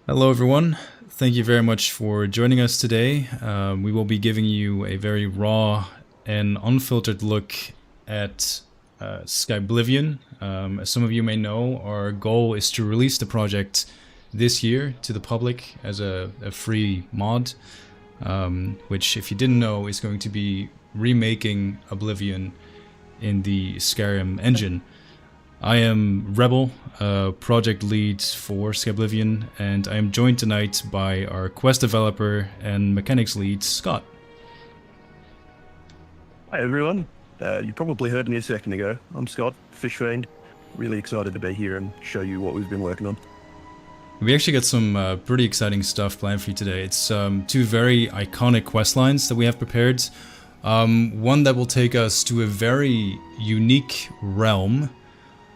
Hello, everyone. Thank you very much for joining us today. We will be giving you a very raw and unfiltered look at Skyblivion. As some of you may know, our goal is to release the project this year to the public as a free mod, which, if you didn't know, is going to be remaking Oblivion in the Skyrim engine. I am Rebel, project lead for Skyblivion, and I am joined tonight by our quest developer and mechanics lead, Scott. Hi everyone, you probably heard me a second ago. I'm Scott, Fishfiend. Really excited to be here and show you what we've been working on. We actually got some pretty exciting stuff planned for you today. It's two very iconic quest lines that we have prepared. One that will take us to a very unique realm,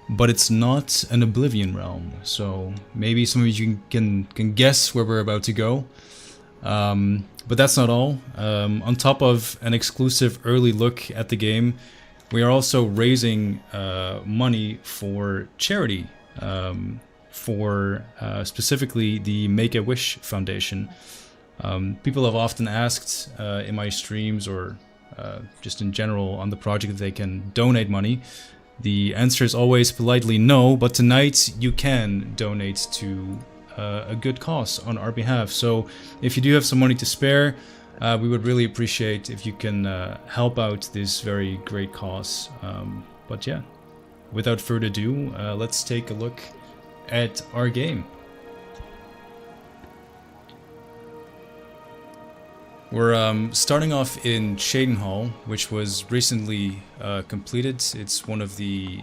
but it's not an Oblivion realm, so maybe some of you can guess where we're about to go. But that's not all. On top of an exclusive early look at the game, we are also raising money for charity, for specifically the Make-A-Wish Foundation. People have often asked in my streams or just in general on the project if they can donate money. The answer is always politely no, but tonight you can donate to a good cause on our behalf. So if you do have some money to spare, we would really appreciate if you can help out this very great cause. But yeah, without further ado, let's take a look at our game. We're starting off in Cheydinhal, which was recently completed. It's one of the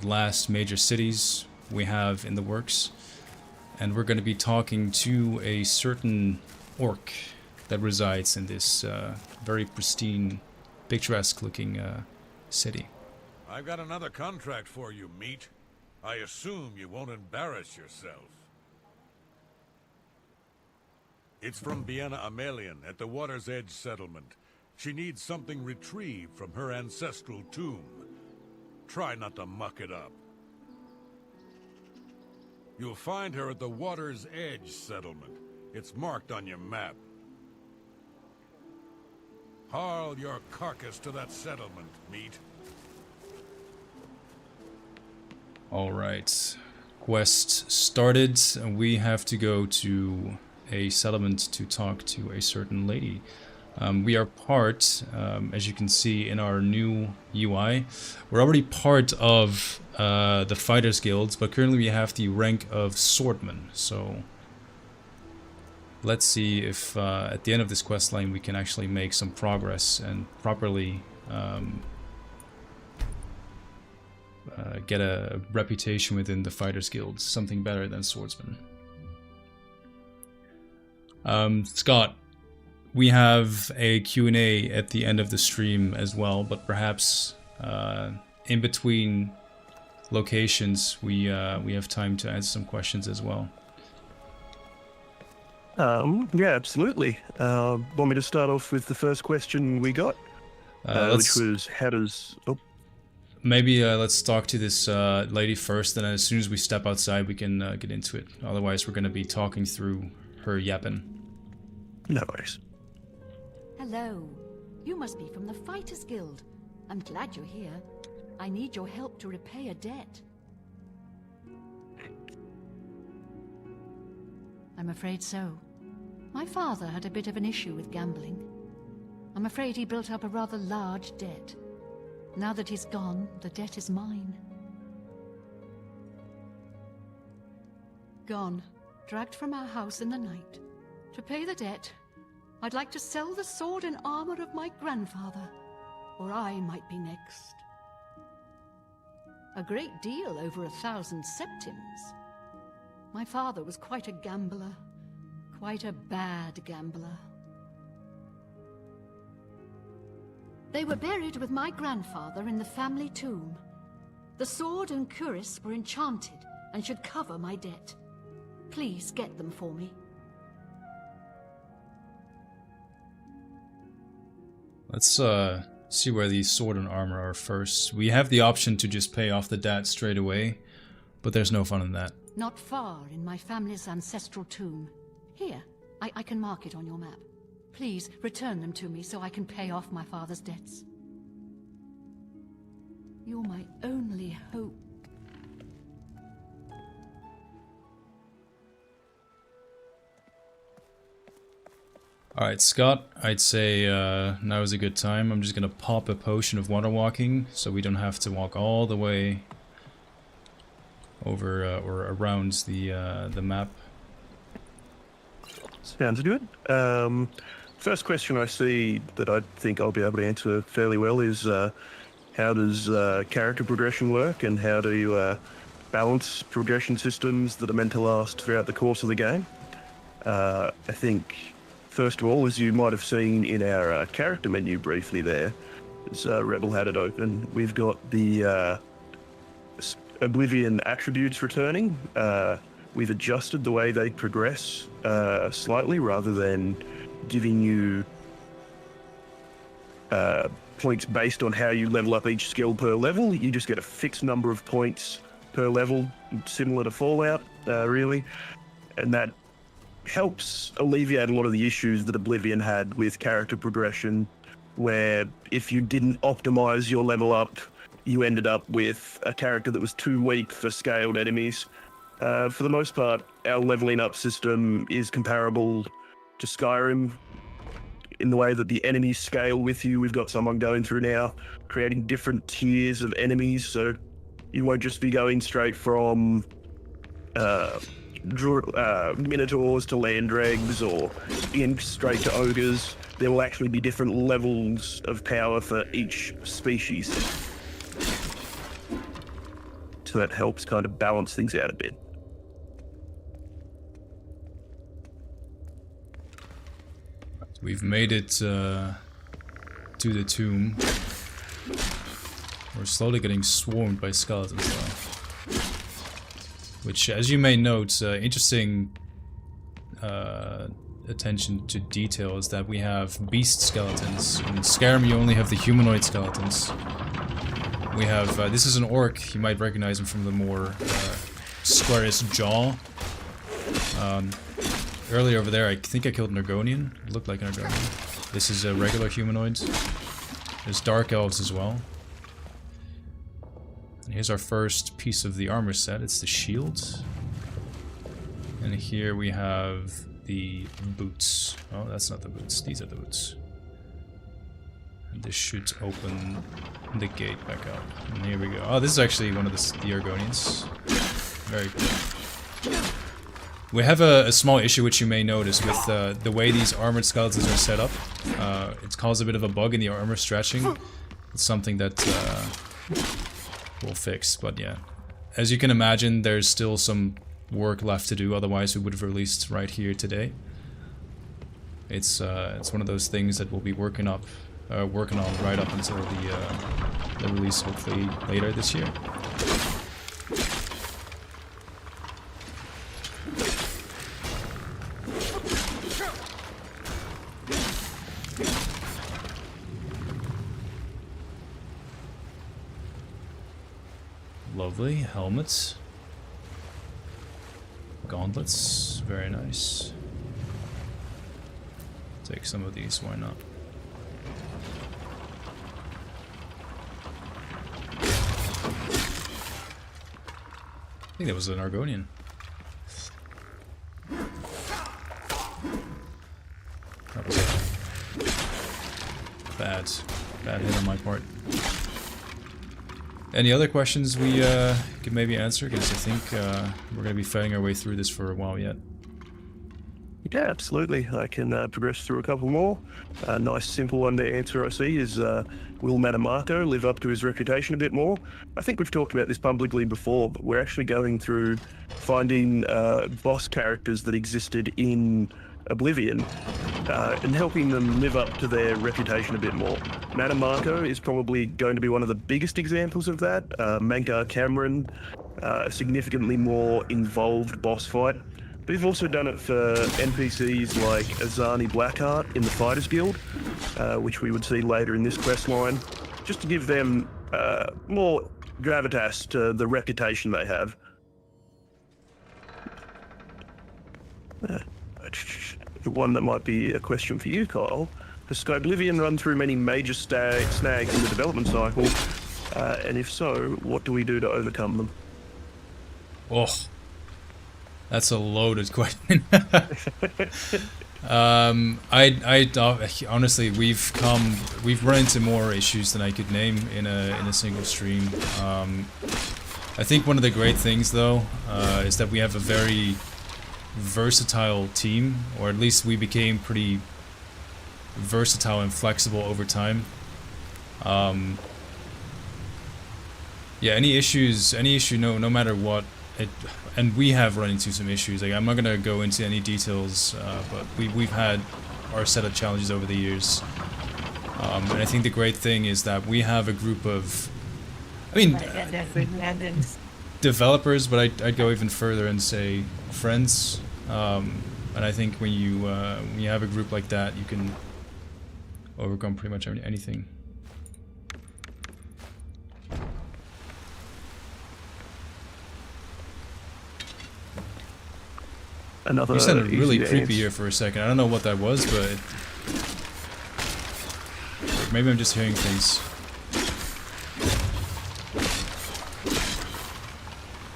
last major cities we have in the works. And we're going to be talking to a certain orc that resides in this very pristine, picturesque looking city. I've got another contract for you, meat. I assume you won't embarrass yourself. It's from Vienna Amelion at the Water's Edge settlement. She needs something retrieved from her ancestral tomb. Try not to muck it up. You'll find her at the Water's Edge settlement. It's marked on your map. Haul your carcass to that settlement, meat. Alright. Quest started. We have to go to a settlement to talk to a certain lady. We are part, as you can see in our new UI, we're already part of the Fighters Guilds, but currently we have the rank of Swordman. So let's see if at the end of this quest line we can actually make some progress and properly get a reputation within the Fighters Guilds, something better than Swordsman. Scott, we have a Q&A at the end of the stream as well, but perhaps in between locations we have time to answer some questions as well. Yeah, absolutely. Want me to start off with the first question we got, which was how does... Oh. Maybe let's talk to this lady first, and then as soon as we step outside we can get into it. Otherwise we're going to be talking through her yapping. No worries. Hello. You must be from the Fighters Guild. I'm glad you're here. I need your help to repay a debt. I'm afraid so. My father had a bit of an issue with gambling. I'm afraid he built up a rather large debt. Now that he's gone, the debt is mine. Gone. Dragged from our house in the night. To pay the debt, I'd like to sell the sword and armor of my grandfather, or I might be next. A great deal over 1,000 septims. My father was quite a gambler, quite a bad gambler. They were buried with my grandfather in the family tomb. The sword and cuirass were enchanted and should cover my debt. Please get them for me. Let's see where these sword and armor are first. We have the option to just pay off the debt straight away, but there's no fun in that. Not far in my family's ancestral tomb. Here, I can mark it on your map. Please return them to me so I can pay off my father's debts. You're my only hope. Alright, Scott, I'd say now is a good time. I'm just gonna pop a potion of water walking so we don't have to walk all the way over or around the map. Sounds good. First question I see that I think I'll be able to answer fairly well is how does character progression work, and how do you balance progression systems that are meant to last throughout the course of the game? I think, first of all, as you might have seen in our character menu briefly there, as Rebel had it open, we've got the Oblivion attributes returning. We've adjusted the way they progress slightly, rather than giving you points based on how you level up each skill per level. You just get a fixed number of points per level, similar to Fallout, really. And that helps alleviate a lot of the issues that Oblivion had with character progression, where if you didn't optimize your level up, you ended up with a character that was too weak for scaled enemies. For the most part, our leveling up system is comparable to Skyrim in the way that the enemies scale with you. We've got someone going through now, creating different tiers of enemies, so you won't just be going straight from minotaurs to land dregs or straight to ogres. There will actually be different levels of power for each species. So that helps kind of balance things out a bit. We've made it to the tomb. We're slowly getting swarmed by skeletons though. Which, as you may note, interesting attention to detail is that we have beast skeletons. In Skyrim you only have the humanoid skeletons. We have, this is an orc, you might recognize him from the more squarish jaw. Earlier over there I think I killed an Argonian, it looked like an Argonian. This is a regular humanoid. There's dark elves as well. And here's our first piece of the armor set, it's the shield. And here we have the boots. Oh, that's not the boots, these are the boots. And this should open the gate back up. And here we go. Oh, this is actually one of the Argonians. Very cool. We have a small issue which you may notice with the way these armored skeletons are set up. It's caused a bit of a bug in the armor stretching. It's something that we'll fix, but yeah. As you can imagine, there's still some work left to do, otherwise we would have released right here today. It's one of those things that we'll be working on right up until the release, hopefully later this year. Lovely helmets, gauntlets, very nice. Take some of these, why not? I think that was an Argonian. That was a bad hit on my part. Any other questions we could maybe answer? Because I think we're going to be fighting our way through this for a while yet. Yeah, absolutely. I can progress through a couple more. A nice simple one to answer I see is, will Marco live up to his reputation a bit more? I think we've talked about this publicly before, but we're actually going through finding boss characters that existed in Oblivion and helping them live up to their reputation a bit more. Marco is probably going to be one of the biggest examples of that. Mankar Cameron, a significantly more involved boss fight. But we've also done it for NPCs like Azani Blackheart in the Fighters Guild, which we would see later in this quest line, just to give them more gravitas to the reputation they have. One that might be a question for you, Kyle. Has Skyblivion run through many major snags in the development cycle? And if so, what do we do to overcome them? Oh, that's a loaded question. Honestly, we've run into more issues than I could name in a single stream. I think one of the great things though is that we have a very versatile team, or at least we became pretty versatile and flexible over time. Yeah, any issue, no matter what, and we have run into some issues. Like, I'm not gonna go into any details, but we've had our set of challenges over the years. And I think the great thing is that we have a group of, I mean, developers, but I'd go even further and say friends. And I think when you have a group like that, you can overcome pretty much anything. Another you sounded really creepy here for a second. I don't know what that was, but maybe I'm just hearing things.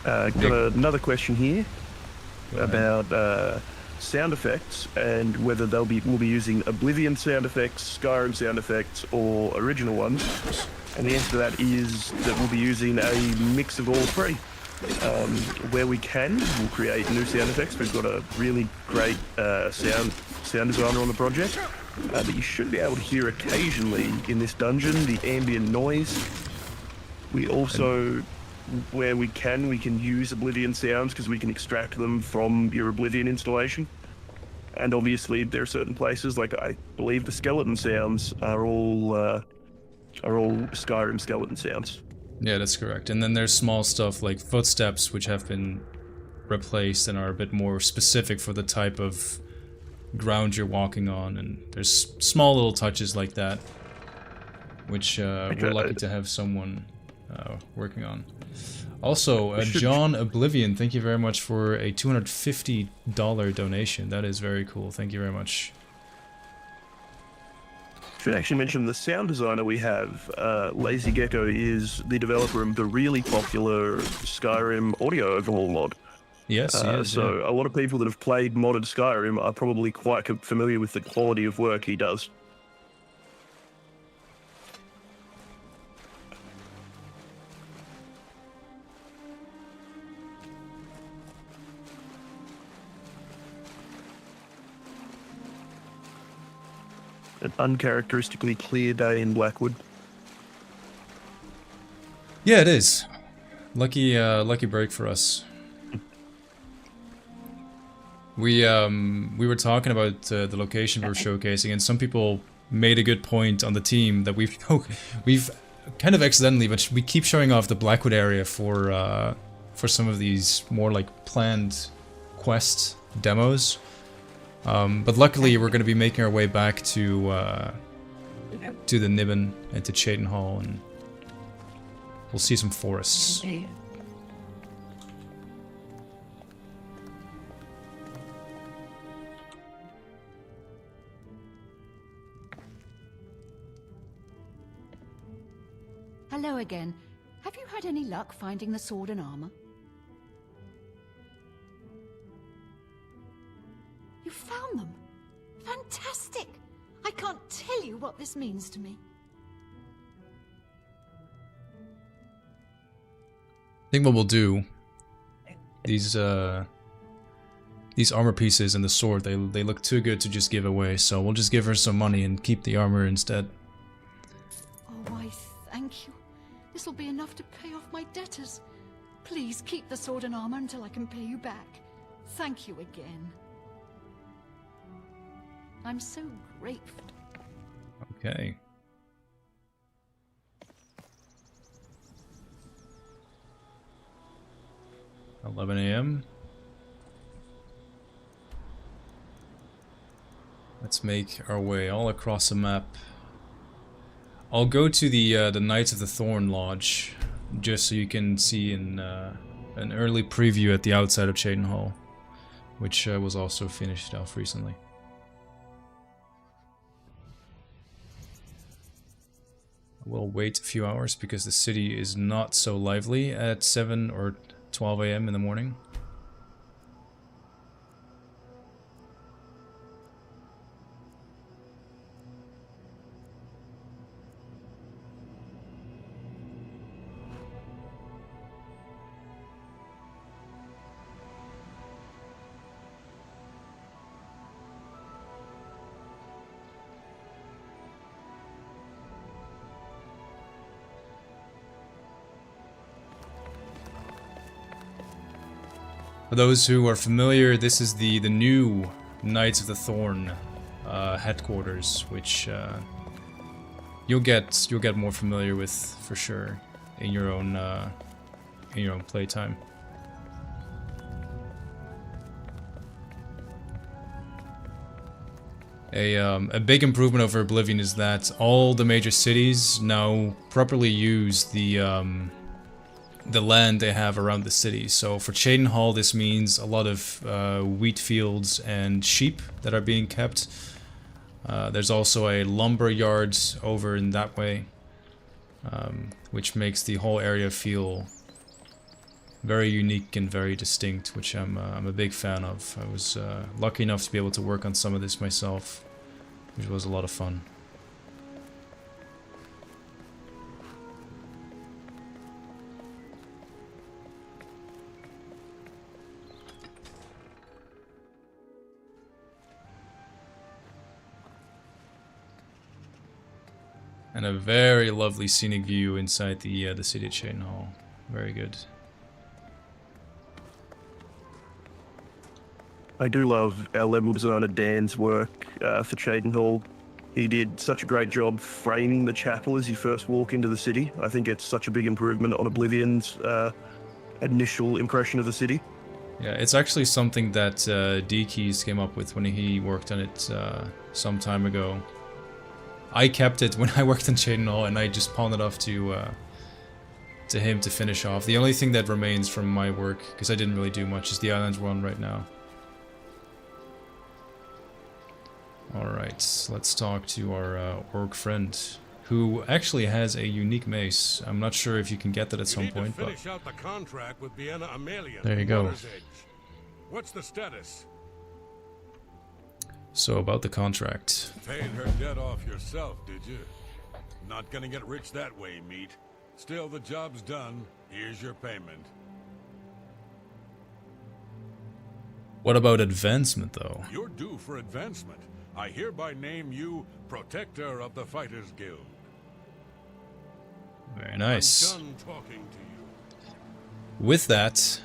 Got another question here about sound effects and whether we'll be using Oblivion sound effects, Skyrim sound effects, or original ones. And the answer to that is that we'll be using a mix of all three. Where we can, we'll create new sound effects. We've got a really great sound designer on the project that you should be able to hear occasionally in this dungeon, the ambient noise. We also, where we can use Oblivion sounds because we can extract them from your Oblivion installation. And obviously there are certain places, like I believe the skeleton sounds are all Skyrim skeleton sounds. Yeah, that's correct. And then there's small stuff like footsteps, which have been replaced and are a bit more specific for the type of ground you're walking on. And there's small little touches like that, which we're lucky to have someone working on. Also, John Oblivion, thank you very much for a $250 donation. That is very cool. Thank you very much. Should actually mention the sound designer we have. Lazy Gecko is the developer of the really popular Skyrim audio overhaul mod. Yes, so a lot of people that have played modded Skyrim are probably quite familiar with the quality of work he does. An uncharacteristically clear day in Blackwood. Yeah, it is. Lucky break for us. We were talking about the location we were showcasing, and some people made a good point on the team that we've kind of accidentally, but we keep showing off the Blackwood area for some of these more like planned quest demos. But luckily, we're going to be making our way back to the Niben and to Cheydon Hall, and we'll see some forests. Hello again. Have you had any luck finding the sword and armor? You found them? Fantastic! I can't tell you what this means to me. I think what we'll do, these armor pieces and the sword, they look too good to just give away, so we'll just give her some money and keep the armor instead. Oh, I thank you. This will be enough to pay off my debtors. Please keep the sword and armor until I can pay you back. Thank you again. I'm so grateful. Okay. $11 a.m. Let's make our way all across the map. I'll go to the Knights of the Thorn Lodge, just so you can see an early preview at the outside of Cheydon Hall. which was also finished off recently. We'll wait a few hours because the city is not so lively at 7 or 12 a.m. in the morning. For those who are familiar, this is the new Knights of the Thorn headquarters, which you'll get more familiar with for sure in your own playtime. A big improvement over Oblivion is that all the major cities now properly use the land they have around the city. So for Cheydinhal, this means a lot of wheat fields and sheep that are being kept. There's also a lumber yard over in that way, which makes the whole area feel very unique and very distinct, which I'm a big fan of. I was lucky enough to be able to work on some of this myself, which was a lot of fun. And a very lovely scenic view inside the city of Cheydinhal. Very good. I do love our level designer Dan's work for Cheydinhal. He did such a great job framing the chapel as you first walk into the city. I think it's such a big improvement on Oblivion's initial impression of the city. Yeah, it's actually something that D-Keys came up with when he worked on it some time ago. I kept it when I worked on Cheydinhal, and I just pawned it off to him to finish off. The only thing that remains from my work, because I didn't really do much, is the Islands one right now. Alright, let's talk to our orc friend, who actually has a unique mace. I'm not sure if you can get that at some point, but... Finish out the contract with Amelion. There you go. What's the status? So about the contract. Paid her debt off yourself, did you? Not gonna get rich that way, meat. Still, the job's done. Here's your payment. What about advancement, though? You're due for advancement. I hereby name you Protector of the Fighters Guild. Very nice. I'm done talking to you. With that,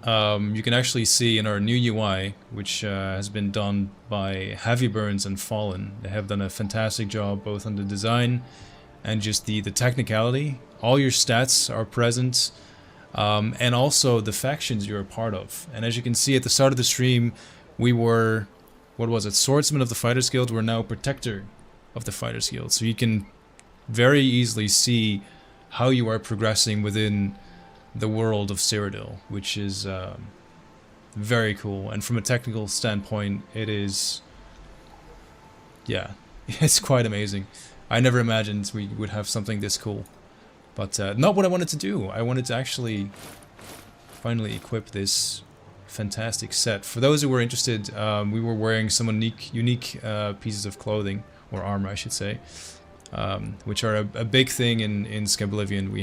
you can actually see in our new UI, which has been done by Heavy Burns and Fallen. They have done a fantastic job both on the design and just the technicality. All your stats are present, and also the factions you're a part of. And as you can see at the start of the stream, we were, what was it, Swordsman of the Fighters Guild. We're now Protector of the Fighters Guild. So you can very easily see how you are progressing within the world of Cyrodiil, which is very cool. And from a technical standpoint, it is, yeah, it's quite amazing. I never imagined we would have something this cool. But not what I wanted to do. I wanted to actually finally equip this fantastic set. For those who were interested, we were wearing some unique pieces of clothing, or armor I should say, which are a big thing in Skyblivion. We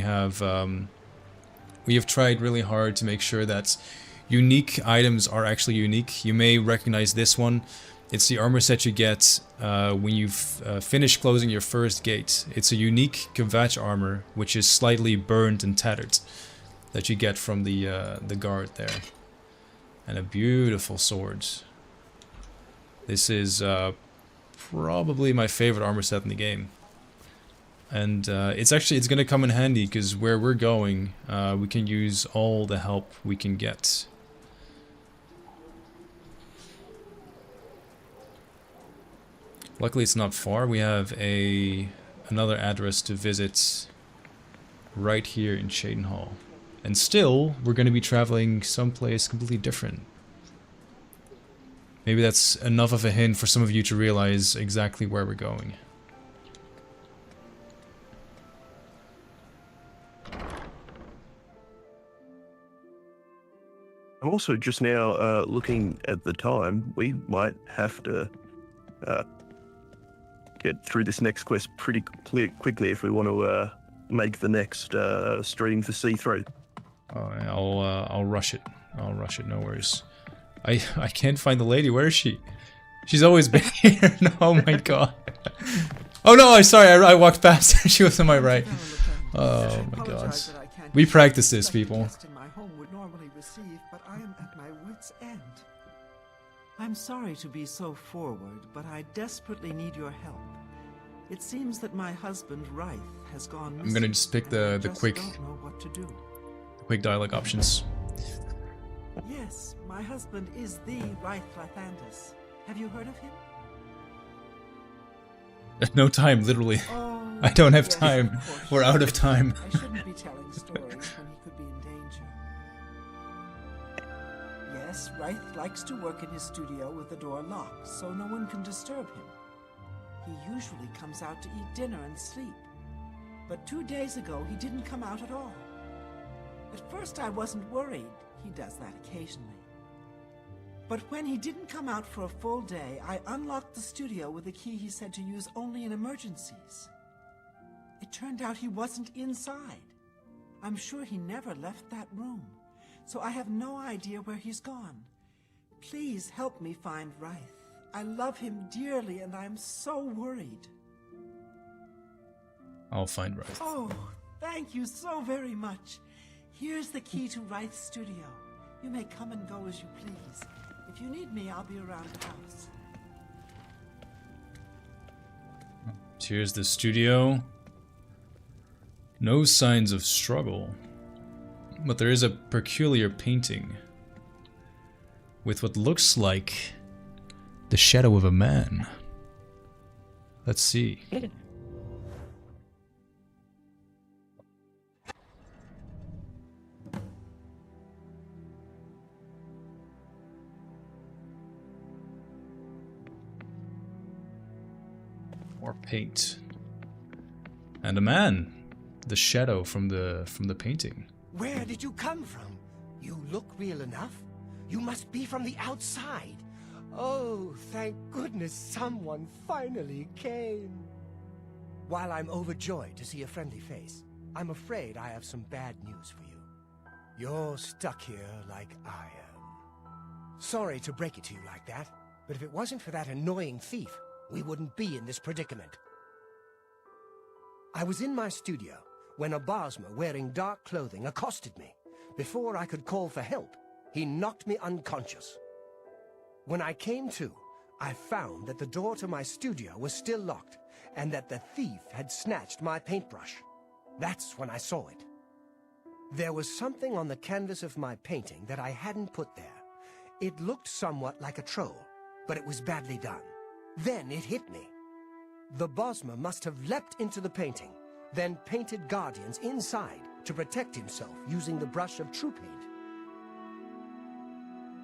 have tried really hard to make sure that unique items are actually unique. You may recognize this one. It's the armor set you get when you've finished closing your first gate. It's a unique Kvatch armor, which is slightly burned and tattered, that you get from the guard there. And a beautiful sword. This is probably my favorite armor set in the game. And it's going to come in handy because where we're going, we can use all the help we can get. Luckily it's not far. We have another address to visit right here in Cheydinhal. And still, we're going to be traveling someplace completely different. Maybe that's enough of a hint for some of you to realize exactly where we're going. I'm also just now looking at the time. We might have to get through this next quest pretty quickly if we want to make the next stream for see-through. I'll rush it. I'll rush it. No worries. I can't find the lady. Where is she? She's always been here. No, oh my god. Oh no! I'm sorry. I walked past her. She was on my right. Oh my god. We practice this, people. But I am at my wit's end. I'm sorry to be so forward, but I desperately need your help. It seems that my husband, Reith, has gone missing. I'm gonna just pick the quick don't know what to do. quick dialogue options. Yes, my husband is the Reith Lathandus. Have you heard of him? No time, literally. Oh, I don't have yes, time. of course. We're out of time. I shouldn't be telling stories when he could be in danger. Yes, Reith likes to work in his studio with the door locked, so no one can disturb him. He usually comes out to eat dinner and sleep. But 2 days ago, he didn't come out at all. At first, I wasn't worried. He does that occasionally. But when he didn't come out for a full day, I unlocked the studio with a key he said to use only in emergencies. It turned out he wasn't inside. I'm sure he never left that room, so I have no idea where he's gone. Please help me find Reith. I love him dearly, and I'm so worried. I'll find Reith. Oh, thank you so very much. Here's the key to Reith's studio. You may come and go as you please. If you need me, I'll be around the house. Here's the studio. No signs of struggle. But there is a peculiar painting with what looks like the shadow of a man. Let's see. More paint. And a man. The shadow from the painting. Where did you come from? You look real enough. You must be from the outside. Oh, thank goodness someone finally came. While I'm overjoyed to see a friendly face, I'm afraid I have some bad news for you. You're stuck here like I am. Sorry to break it to you like that, but if it wasn't for that annoying thief, we wouldn't be in this predicament. I was in my studio when a Bosmer wearing dark clothing accosted me. Before I could call for help, he knocked me unconscious. When I came to, I found that the door to my studio was still locked and that the thief had snatched my paintbrush. That's when I saw it. There was something on the canvas of my painting that I hadn't put there. It looked somewhat like a troll, but it was badly done. Then it hit me. The Bosmer must have leapt into the painting, then painted guardians inside to protect himself using the brush of true paint.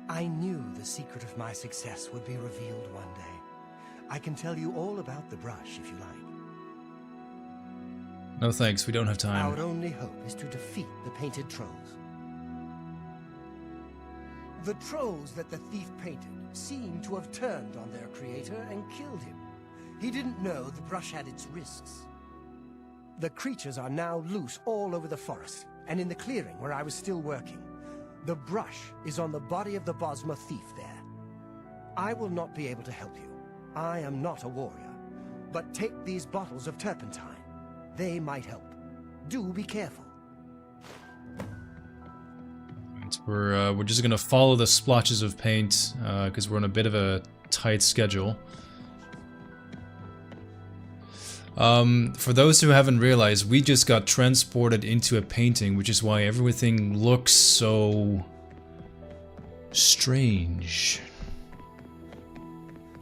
I knew the secret of my success would be revealed one day. I can tell you all about the brush if you like. No thanks, we don't have time. Our only hope is to defeat the painted trolls. The trolls that the thief painted seem to have turned on their creator and killed him. He didn't know the brush had its risks. The creatures are now loose all over the forest, and in the clearing where I was still working. The brush is on the body of the Bosmer thief there. I will not be able to help you. I am not a warrior. But take these bottles of turpentine. They might help. Do be careful. We're just gonna follow the splotches of paint because we're on a bit of a tight schedule. For those who haven't realized, we just got transported into a painting, which is why everything looks so strange.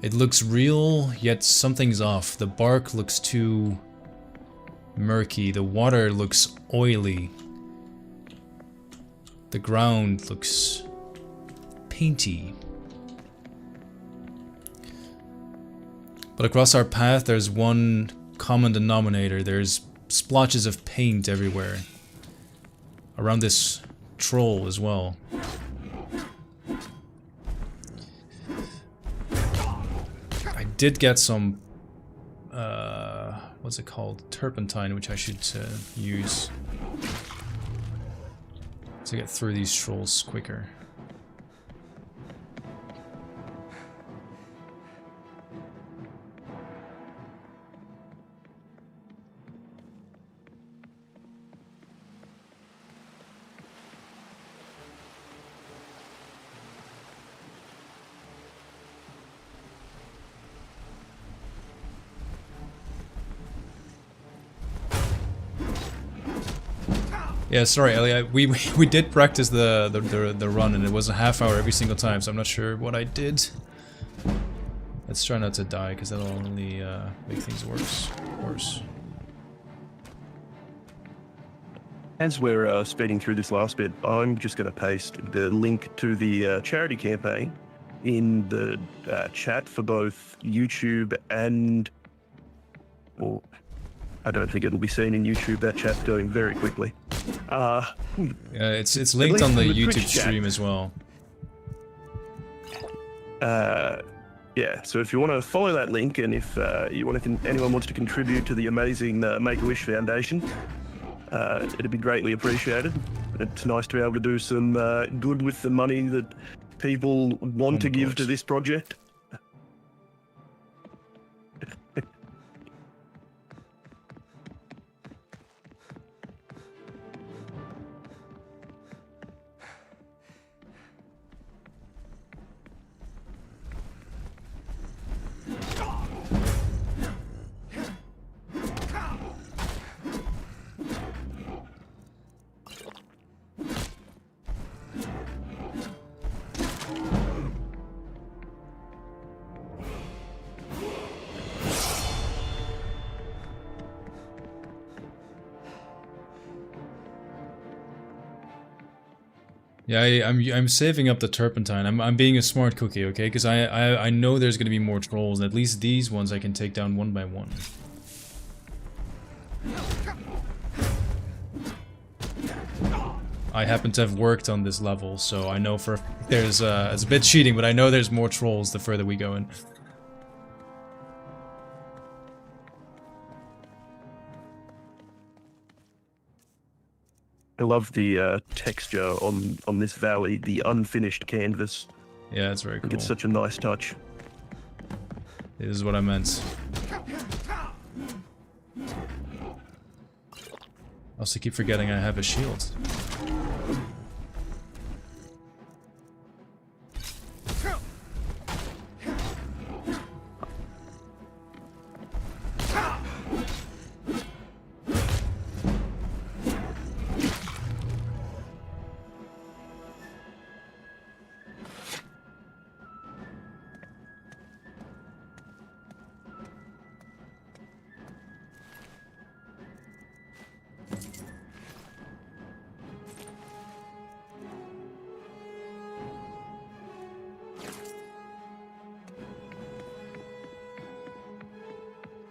It looks real, yet something's off. The bark looks too murky. The water looks oily. The ground looks painty. But across our path, there's one common denominator. There's splotches of paint everywhere. Around this troll as well. I did get some, what's it called? Turpentine, which I should use to get through these trolls quicker. Yeah, sorry, Ellie. We did practice the run, and it was a half hour every single time, so I'm not sure what I did. Let's try not to die, because that'll only make things worse. As we're speeding through this last bit, I'm just going to paste the link to the charity campaign in the chat for both YouTube and... Well, I don't think it'll be seen in YouTube. That chat's going very quickly. It's linked on the YouTube stream as well. Yeah, so if you want to follow that link, and if anyone wants to contribute to the amazing Make-A-Wish Foundation, it'd be greatly appreciated. It's nice to be able to do some good with the money that people want to give to this project. Yeah, I'm saving up the turpentine. I'm being a smart cookie, okay? Because I know there's gonna be more trolls, and at least these ones I can take down one by one. I happen to have worked on this level, so I know it's a bit cheating, but I know there's more trolls the further we go in. I love the texture on this valley, the unfinished canvas. Yeah, it's very I cool. think it's such a nice touch. This is what I meant. I also keep forgetting I have a shield.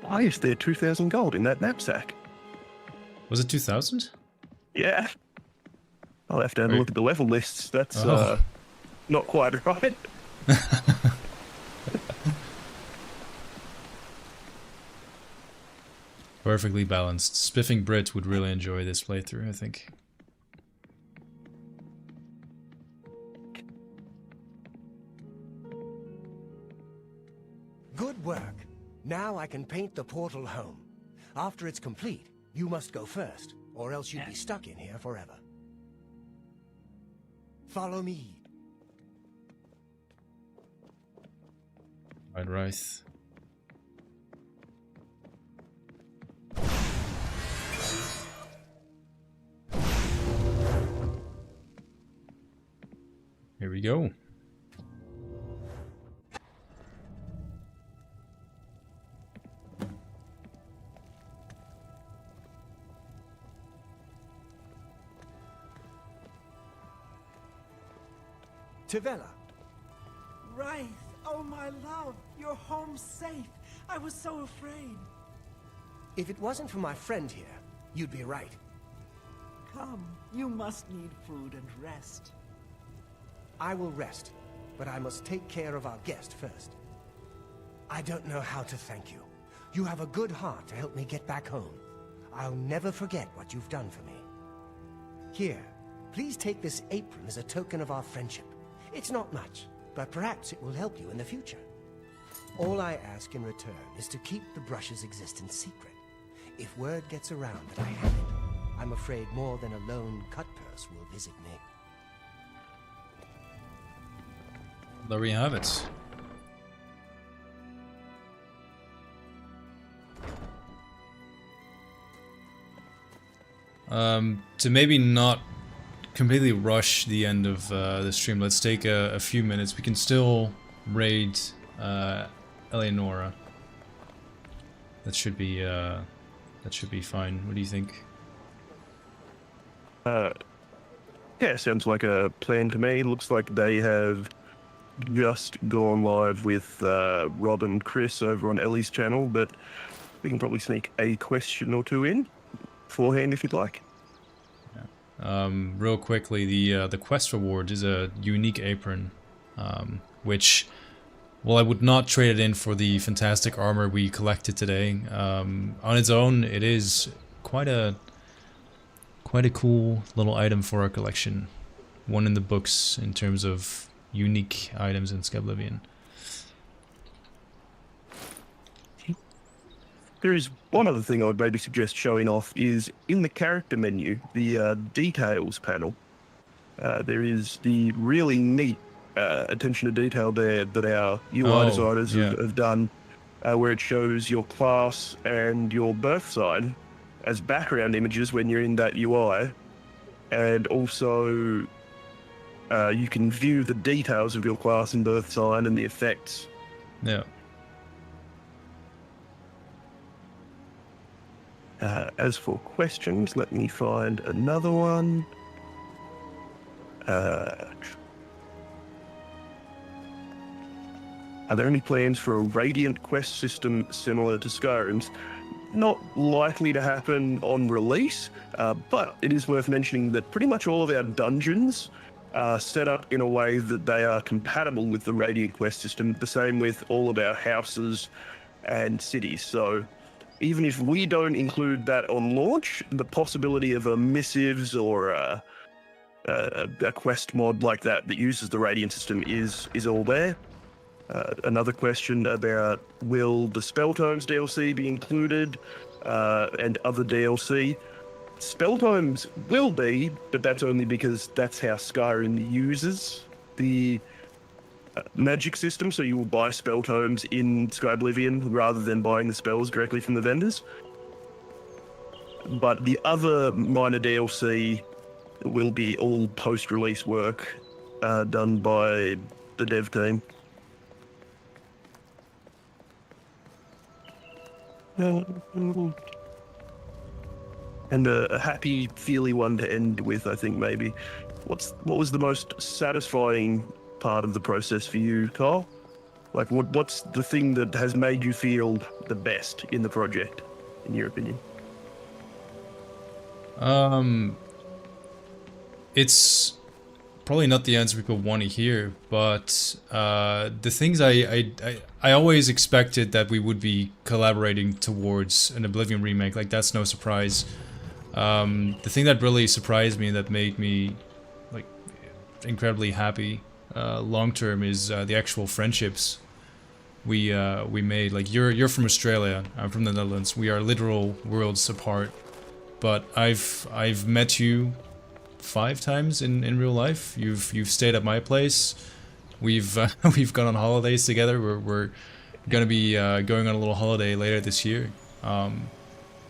Why is there 2,000 gold in that knapsack? Was it 2,000? Yeah. I'll have to have a look at the level lists. That's not quite right. Perfectly balanced. Spiffing Brit would really enjoy this playthrough, I think. Good work. Now I can paint the portal home. After it's complete, you must go first, or else you'd be stuck in here forever. Follow me. Right. Here we go. Tivella. Right. Oh, my love, you're home safe. I was so afraid. If it wasn't for my friend here, you'd be right. Come, you must need food and rest. I will rest, but I must take care of our guest first. I don't know how to thank you. You have a good heart to help me get back home. I'll never forget what you've done for me. Here, please take this apron as a token of our friendship. It's not much, but perhaps it will help you in the future. All I ask in return is to keep the brush's existence secret. If word gets around that I have it, I'm afraid more than a lone cut-purse will visit me. There we have it. To maybe not completely rush the end of the stream, let's take a few minutes. We can still raid Eleonora. That should be fine. What do you think? Yeah, sounds like a plan to me. Looks like they have just gone live with Rob and Chris over on Ellie's channel, but we can probably sneak a question or two in beforehand if you'd like. Real quickly, the quest reward is a unique apron, which, well, I would not trade it in for the fantastic armor we collected today. On its own, it is quite a cool little item for our collection. One in the books in terms of unique items in Skyblivion. There is one other thing I would maybe suggest showing off is in the character menu, the details panel. There is the really neat attention to detail there that our UI designers have done, where it shows your class and your birth sign as background images when you're in that UI, and also you can view the details of your class and birth sign and the effects. Yeah. As for questions, let me find another one. Are there any plans for a Radiant quest system similar to Skyrim's? Not likely to happen on release, but it is worth mentioning that pretty much all of our dungeons are set up in a way that they are compatible with the Radiant quest system, the same with all of our houses and cities. So even if we don't include that on launch, the possibility of a missives or a quest mod like that uses the Radiant system is all there. Another question about will the Spelltomes DLC be included and other DLC. Spelltomes will be, but that's only because that's how Skyrim uses the magic system, so you will buy Spelltomes in Skyblivion rather than buying the spells directly from the vendors. But the other minor DLC will be all post-release work done by the dev team. And a happy, feely one to end with, I think, maybe. What was the most satisfying part of the process for you, Kyle? Like, what's the thing that has made you feel the best in the project, in your opinion? It's probably not the answer people want to hear, but the things I always expected that we would be collaborating towards an Oblivion remake. Like, that's no surprise. The thing that really surprised me and that made me like incredibly happy long term is the actual friendships we made. Like, you're from Australia, I'm from the Netherlands. We are literal worlds apart, but I've met you 5 times in real life. You've stayed at my place. We've gone on holidays together. We're gonna be going on a little holiday later this year.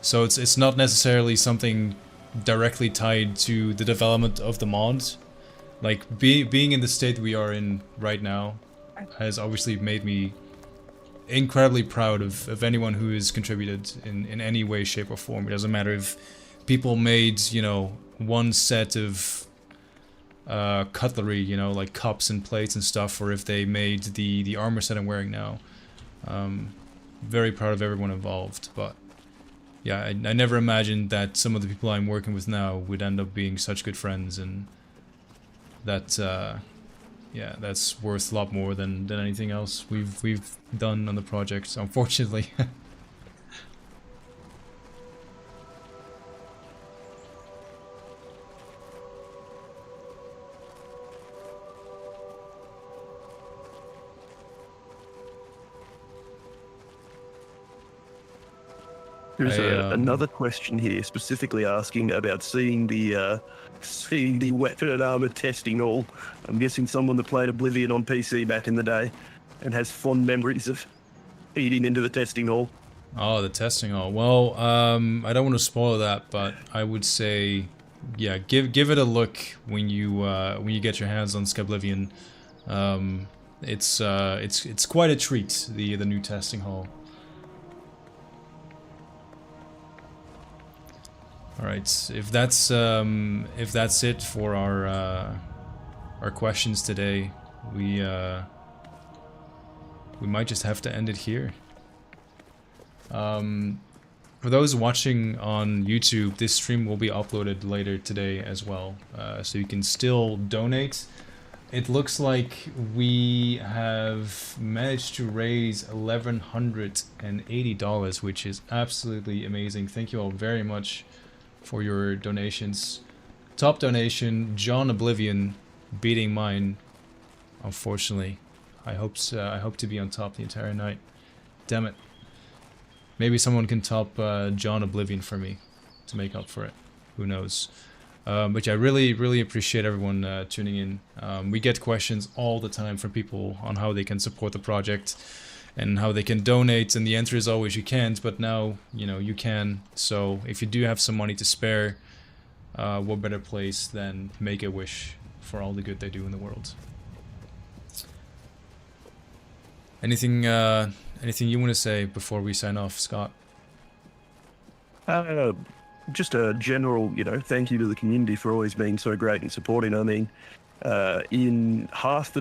So it's not necessarily something directly tied to the development of the mod. Like, being in the state we are in right now has obviously made me incredibly proud of anyone who has contributed in any way, shape, or form. It doesn't matter if people made, you know, one set of cutlery, you know, like cups and plates and stuff, or if they made the armor set I'm wearing now. Very proud of everyone involved, but yeah, I never imagined that some of the people I'm working with now would end up being such good friends, and that yeah, that's worth a lot more than anything else we've done on the project, unfortunately. There's another question here specifically asking about seeing the weapon and armor testing hall. I'm guessing someone that played Oblivion on PC back in the day and has fond memories of feeding into the testing hall. Oh, the testing hall. Well, I don't want to spoil that, but I would say, yeah, give it a look when you get your hands on Skyblivion. It's quite a treat, the new testing hall. All right, if that's it for our questions today, we might just have to end it here. For those watching on YouTube, this stream will be uploaded later today as well, so you can still donate. It looks like we have managed to raise $1,180, which is absolutely amazing. Thank you all very much for your donations. Top donation, John Oblivion, beating mine. Unfortunately, I hope to be on top the entire night. Damn it. Maybe someone can top John Oblivion for me to make up for it. Who knows? But yeah, I really appreciate everyone tuning in. We get questions all the time from people on how they can support the project and how they can donate, and the answer is always you can't, but now, you know, you can. So if you do have some money to spare, what better place than make a wish for all the good they do in the world. Anything you want to say before we sign off, Scott? Just a general, thank you to the community for always being so great and supporting. I mean, in half the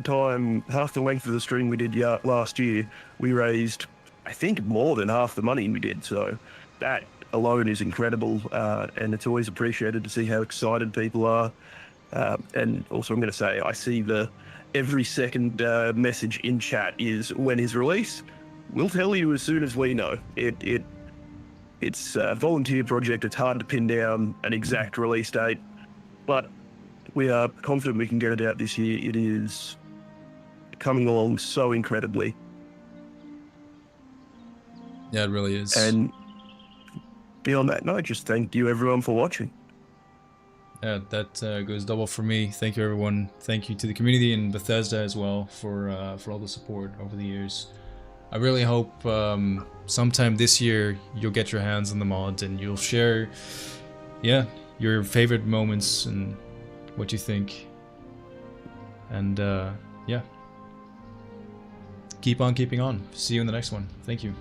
length of the stream we did last year, we raised, I think, more than half the money we did. So that alone is incredible, and it's always appreciated to see how excited people are. And also, I'm going to say, I see every second message in chat is when is release. We'll tell you as soon as we know. It's a volunteer project. It's hard to pin down an exact release date, but we are confident we can get it out this year. It is coming along so incredibly. Yeah, it really is. And beyond that, no, just thank you everyone for watching. Yeah, that goes double for me. Thank you everyone. Thank you to the community and Bethesda as well for all the support over the years. I really hope sometime this year you'll get your hands on the mod and you'll share, your favorite moments and what you think. And keep on keeping on. See you in the next one. Thank you.